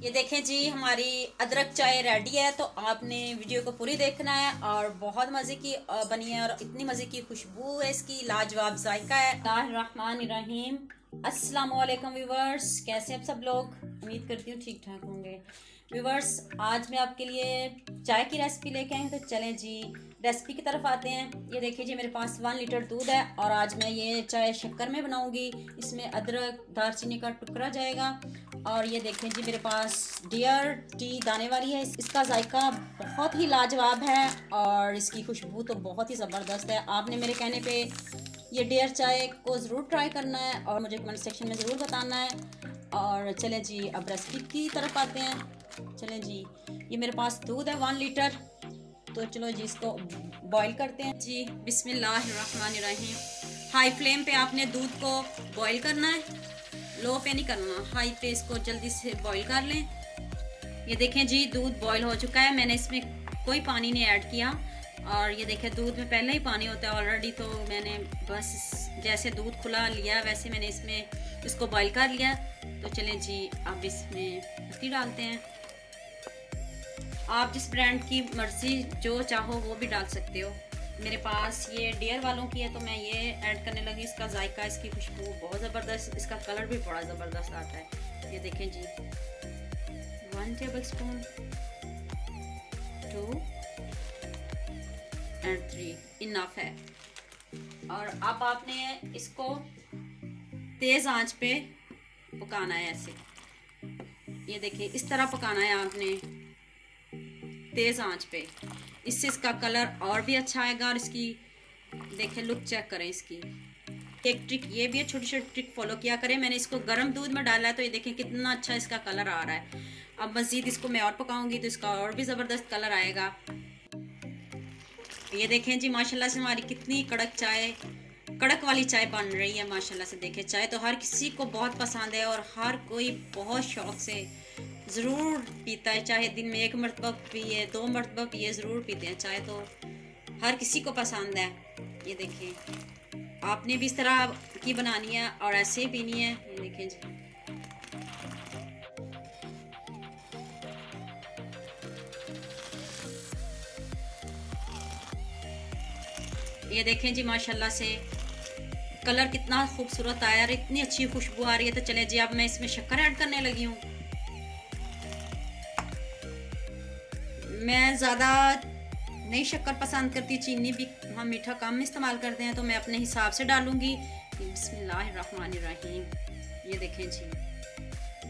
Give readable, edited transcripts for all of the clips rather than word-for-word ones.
ये देखें जी, हमारी अदरक चाय रेडी है। तो आपने वीडियो को पूरी देखना है और बहुत मज़े की बनी है और इतनी मज़े की खुशबू है इसकी, लाजवाब जायका है। बिस्मिल्लाहिर्रहमानिर्रहीम। अस्सलाम वालेकुम व्यूवर्स, कैसे हैं आप सब लोग? उम्मीद करती हूँ ठीक ठाक होंगे। व्यूवर्स, आज मैं आपके लिए चाय की रेसिपी लेके आई हूँ। तो चलें जी रेसिपी की तरफ आते हैं। ये देखिए जी, मेरे पास 1 लीटर दूध है और आज मैं ये चाय शक्कर में बनाऊंगी। इसमें अदरक दालचीनी का टुकड़ा जाएगा। और ये देखें जी, मेरे पास डियर टी दाने वाली है। इसका जायका बहुत ही लाजवाब है और इसकी खुशबू तो बहुत ही ज़बरदस्त है। आपने मेरे कहने पे ये डियर चाय को ज़रूर ट्राई करना है और मुझे कमेंट सेक्शन में ज़रूर बताना है। और चलें जी अब रेसिपी की तरफ आते हैं। चलें जी, ये मेरे पास दूध है 1 लीटर। तो चलो जी इसको बॉईल करते हैं जी। बिस्मिल्लाहिर्रहमानिर्रहीम। हाई फ्लेम पे आपने दूध को बॉईल करना है, लो पे नहीं करना, हाई पे इसको जल्दी से बॉईल कर लें। ये देखें जी, दूध बॉईल हो चुका है। मैंने इसमें कोई पानी नहीं ऐड किया। और ये देखें, दूध में पहले ही पानी होता है ऑलरेडी। तो मैंने बस जैसे दूध खुला लिया वैसे मैंने इसमें इसको बॉईल कर लिया। तो चलें जी अब इसमें पत्ती डालते हैं। आप जिस ब्रांड की मर्ज़ी जो चाहो वो भी डाल सकते हो। मेरे पास ये डियर वालों की है तो मैं ये ऐड करने लगी। इसका जायका, इसकी खुशबू बहुत ज़बरदस्त, इसका कलर भी बड़ा ज़बरदस्त आता है। ये देखें जी, 1 टेबल स्पून, 2 एंड 3 इनफ है। और अब आपने इसको तेज़ आंच पे पकाना है ऐसे। ये देखिए, इस तरह पकाना है आपने तेज़ आंच पे। इससे इसका कलर और भी अच्छा आएगा। और इसकी देखें, लुक चेक करें इसकी। एक ट्रिक ये भी है, छोटी छोटी ट्रिक फॉलो किया करें। मैंने इसको गर्म दूध में डाला है तो ये देखें कितना अच्छा इसका कलर आ रहा है। अब मज़ीद इसको मैं और पकाऊंगी तो इसका और भी ज़बरदस्त कलर आएगा। ये देखें जी, माशाल्लाह से हमारी कितनी कड़क चाय, कड़क वाली चाय बन रही है माशाल्लाह से। देखें, चाय तो हर किसी को बहुत पसंद है और हर कोई बहुत शौक से ज़रूर पीता है। चाहे दिन में 1 मरतबा पिए, 2 मरतबा पिए, ज़रूर पीते हैं। चाय तो हर किसी को पसंद है। ये देखें, आपने भी इस तरह की बनानी है और ऐसे ही पीनी है। ये देखें जी, ये देखें जी, माशाल्लाह से कलर कितना खूबसूरत आया और इतनी अच्छी खुशबू आ रही है। तो चले जी अब मैं इसमें शक्कर ऐड करने लगी हूँ। मैं ज़्यादा नहीं शक्कर पसंद करती, चीनी भी हम मीठा कम इस्तेमाल करते हैं तो मैं अपने हिसाब से डालूंगी। बिस्मिल्लाहिर्रहमानिर्रहीम। ये देखें जी,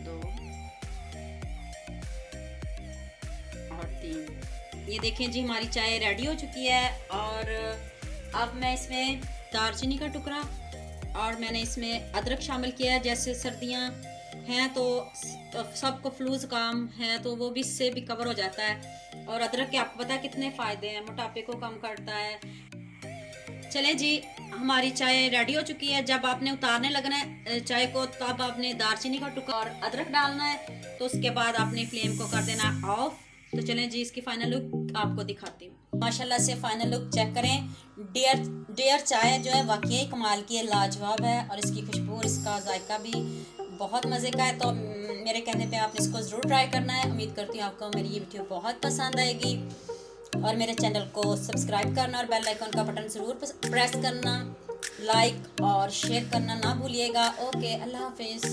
2 और 3। ये देखें जी, हमारी चाय रेडी हो चुकी है। और अब मैं इसमें दालचीनी का टुकड़ा और मैंने इसमें अदरक शामिल किया है। जैसे सर्दियाँ हैं तो सबको फ्लू ज़ुकाम है तो वो भी इससे भी कवर हो जाता है। और अदरक के आपको पता है कितने फ़ायदे हैं, मोटापे को कम करता है। चलें जी, हमारी चाय रेडी हो चुकी है। जब आपने उतारने लगना है चाय को तब आपने दालचीनी का टुकड़ा और अदरक डालना है। तो उसके बाद आपने फ्लेम को कर देना ऑफ। तो चलें जी, इसकी फाइनल लुक आपको दिखाती हूँ। माशाल्लाह से फाइनल लुक चेक करें। डियर डियर चाय जो है वाकई कमाल की है, लाजवाब है। और इसकी खुशबू और इसका जायका भी बहुत मज़े का है। तो मेरे कहने पे आपने इसको ज़रूर ट्राई करना है। उम्मीद करती हूँ आपको मेरी ये वीडियो बहुत पसंद आएगी। और मेरे चैनल को सब्सक्राइब करना और बेल आइकन का बटन ज़रूर प्रेस करना, लाइक और शेयर करना ना भूलिएगा। ओके, अल्लाह हाफिज़।